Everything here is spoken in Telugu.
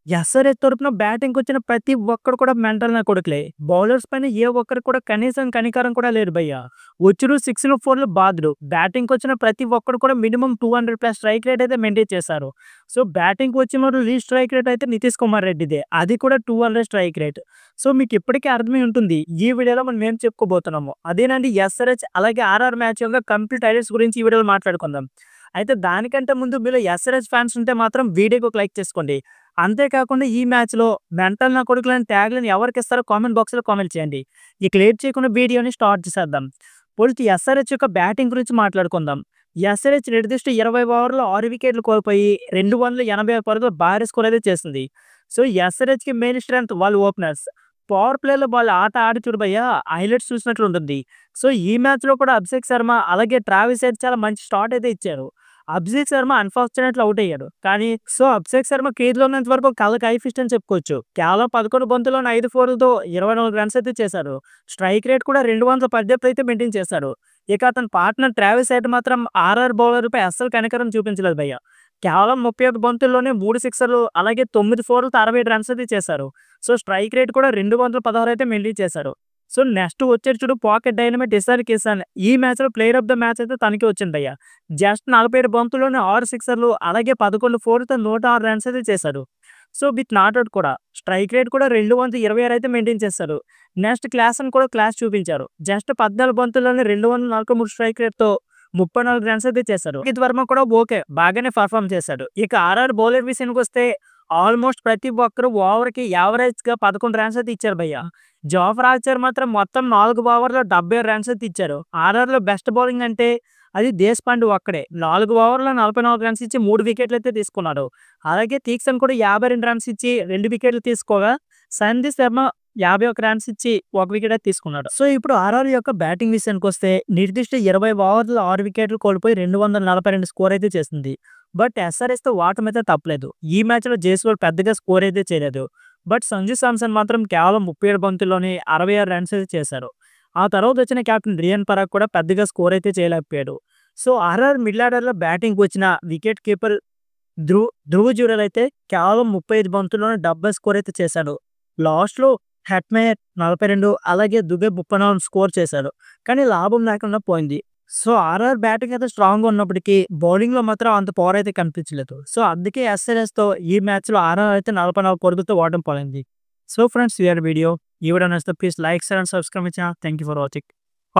ఎస్ఆర్‌హెచ్ తరపున బ్యాటింగ్‌కొచ్చిన ప్రతి ఒక్కడు కూడా మెంటల్ నా కొడుకులే. బౌలర్స్ పైన ఏ ఒక్కరికి కూడా కనీసం కనికరం కూడా లేదు భయ్య. వచ్చుడు 6లు, 4లు బాదుడు. బ్యాటింగ్‌కొచ్చిన ప్రతి ఒక్కడు కూడా మినిమమ్ 200+ స్ట్రైక్ రేట్ అయితే మెయింటైన్ చేశారు. సో, బ్యాటింగ్‌కి వచ్చిన లీస్ట్ స్ట్రైక్ రేట్ అయితే నితీష్ కుమార్ రెడ్డిదే. అది కూడా 200 స్ట్రైక్ రేట్. సో, మీకు ఇప్పటికే అర్థమై ఉంటుంది. ఈ వీడియోలో మనం ఏం చెప్పుకోబోతున్నామో. అదేనండి ఎస్ఆర్‌హెచ్ అలాగే ఆర్ఆర్ మ్యాచ్ యొక్క కంప్లీట్ హైలైట్స్ గురించి ఈ వీడియోలో మాట్లాడుకుందాం. అయితే దానికంటే ముందు మీలో ఎస్ఆర్‌హెచ్ ఫ్యాన్స్ ఉంటే మాత్రం వీడియోకి ఒక లైక్ చేసుకోండి. అంతేకాకుండా ఈ మ్యాచ్‌లో మెంటల్ నా కొడుకులని ట్యాగ్‌లని ఎవరికిస్తారో కామెంట్ బాక్స్‌లో కామెంట్ చేయండి. ఇక లేట్ చేయకుండా వీడియోని స్టార్ట్ చేసేద్దాం. ఫస్ట్ ఎస్ఆర్‌హెచ్ యొక్క బ్యాటింగ్ గురించి మాట్లాడుకుందాం. ఎస్ఆర్‌హెచ్ నిర్దిష్ట 20 ఓవర్‌లో 6 వికెట్లు కోల్పోయి 286 పరుగుల భారీ స్కోర్ అయితే చేసింది. సో, ఎస్ఆర్‌హెచ్‌కి మెయిన్ స్ట్రెంత్ వాళ్ళ ఓపెనర్స్. పవర్ ప్లేలో వాళ్ళు ఆట ఆడి చూడు భయ్యా హైలైట్స్ చూసినట్లు ఉంటుంది. సో, ఈ మ్యాచ్‌లో కూడా అభిషేక్ శర్మ అలాగే ట్రావిస్ హెడ్ చాలా మంచి స్టార్ట్ అయితే ఇచ్చారు. అభిషేక్ శర్మ అన్‌ఫార్చునేట్‌లీ ఔట్ అయ్యాడు. కానీ అభిషేక్ శర్మ కేజ్‌లో ఉన్నంత వరకు కళ్ళకి ఐ ఫిస్ట్ అని చెప్పుకోవచ్చు. కేవలం 11 బంతుల్లోనే 5 ఫోర్లతో 24 రన్స్ అయితే చేశారు. స్ట్రైక్ రేట్ కూడా 218 అయితే మెయింటైన్ చేశారు. ఇక అతని పార్ట్నర్ ట్రావిస్ హెడ్ మాత్రం ఆర్ఆర్ బౌలర్‌పై అస్సలు కనికరం చూపించలేదు భయ్య. కేవలం 31 బంతుల్లోనే 3 సిక్సర్లు అలాగే 9 ఫోర్లతో 67 రన్స్ అయితే చేశారు. సో, స్ట్రైక్ రేట్ కూడా 216 అయితే మెయింటైన్ చేశారు. సో, నెక్స్ట్ వచ్చేది చూడు పాకెట్ డైనమైట్ ఇషాన్ కిసాన్. ఈ మ్యాచ్‌లో ప్లేయర్ ఆఫ్ ద మ్యాచ్ అయితే తనకే వచ్చిందయ్యా. జస్ట్ 47 బంతుల్లోనే 6 సిక్సర్లు అలాగే 11 ఫోర్‌లతో 106 రన్స్ అయితే చేశారు. సో, విత్ నాట్ ఔట్ కూడా. స్ట్రైక్ రేట్ కూడా 226 అయితే మెయింటైన్ చేశారు. నెక్స్ట్ క్లాసన్ కూడా క్లాస్ చూపించారు. జస్ట్ 14 బంతుల్లోనే 243 స్ట్రైక్ రేట్‌తో 34 రన్స్ అయితే చేశారు. రోహిత్ వర్మ కూడా ఓకే. బాగానే పెర్ఫార్మ్ చేశాడు. ఇక ఆర్ఆర్ బౌలర్ విషయానికొస్తే ఆల్మోస్ట్ ప్రతి ఒక్కరు ఓవర్‌కి యావరేజ్‌గా 11 రన్స్ అయితే ఇచ్చారు భయ్య. జోఫ్రా ఆర్చర్ మాత్రం మొత్తం 4 ఓవర్‌లో 76 రన్స్ అయితే ఇచ్చారు. ఆర్ఆర్‌లో బెస్ట్ బౌలింగ్ అంటే అది దేశపాండే ఒక్కడే. 4 ఓవర్‌లో 44 రన్స్ ఇచ్చి 3 వికెట్లు అయితే తీసుకున్నాడు. అలాగే తీక్సన్ కూడా 52 రన్స్ ఇచ్చి 2 వికెట్లు తీసుకోగా సందీప్ శర్మ 51 రన్స్ ఇచ్చి 1 వికెట్ అయితే తీసుకున్నాడు. సో, ఇప్పుడు ఆర్ఆర్ యొక్క బ్యాటింగ్ విషయానికొస్తే నిర్దిష్ట 20 ఓవర్‌లో 6 వికెట్లు కోల్పోయి 242 స్కోర్ అయితే చేసింది. బట్ ఎస్ఆర్‌హెచ్‌తో ఓటమైతే తప్పలేదు. ఈ మ్యాచ్‌లో జైస్వాల్ పెద్దగా స్కోర్ అయితే చేయలేదు. బట్ సంజు శాంసన్ మాత్రం కేవలం 37 బంతుల్లోనే 66 రన్స్ అయితే చేశారు. ఆ తర్వాత వచ్చిన కెప్టెన్ రియాన్ పరాగ్ కూడా పెద్దగా స్కోర్ అయితే చేయలేకపోయాడు. సో, ఆర్ఆర్ మిడిల్ ఆర్డర్‌లో బ్యాటింగ్‌కి వచ్చిన వికెట్ కీపర్ ధ్రువ్ జురేల్ అయితే కేవలం 35 బంతుల్లోనే 70 స్కోర్ అయితే చేశాడు. లాస్ట్‌లో హెట్‌మేయర్ 42 అలాగే దుబే 34 స్కోర్ చేశారు. కానీ లాభం లేకుండా పోయింది. సో, ఆర్ఆర్ బ్యాటింగ్ అయితే స్ట్రాంగ్‌గా ఉన్నప్పటికీ బౌలింగ్‌లో మాత్రం అంత పవర్ అయితే కనిపించలేదు. సో, అందుకే ఎస్ఆర్‌హెచ్‌తో ఈ మ్యాచ్‌లో ఆర్ఆర్ అయితే 44 పరుగులతో ఓటమి పాలైంది. సో, ఫ్రెండ్స్ వీడియో ఈ వీడియో నచ్చితే please like, share and subscribe my channel. Thank you for watching.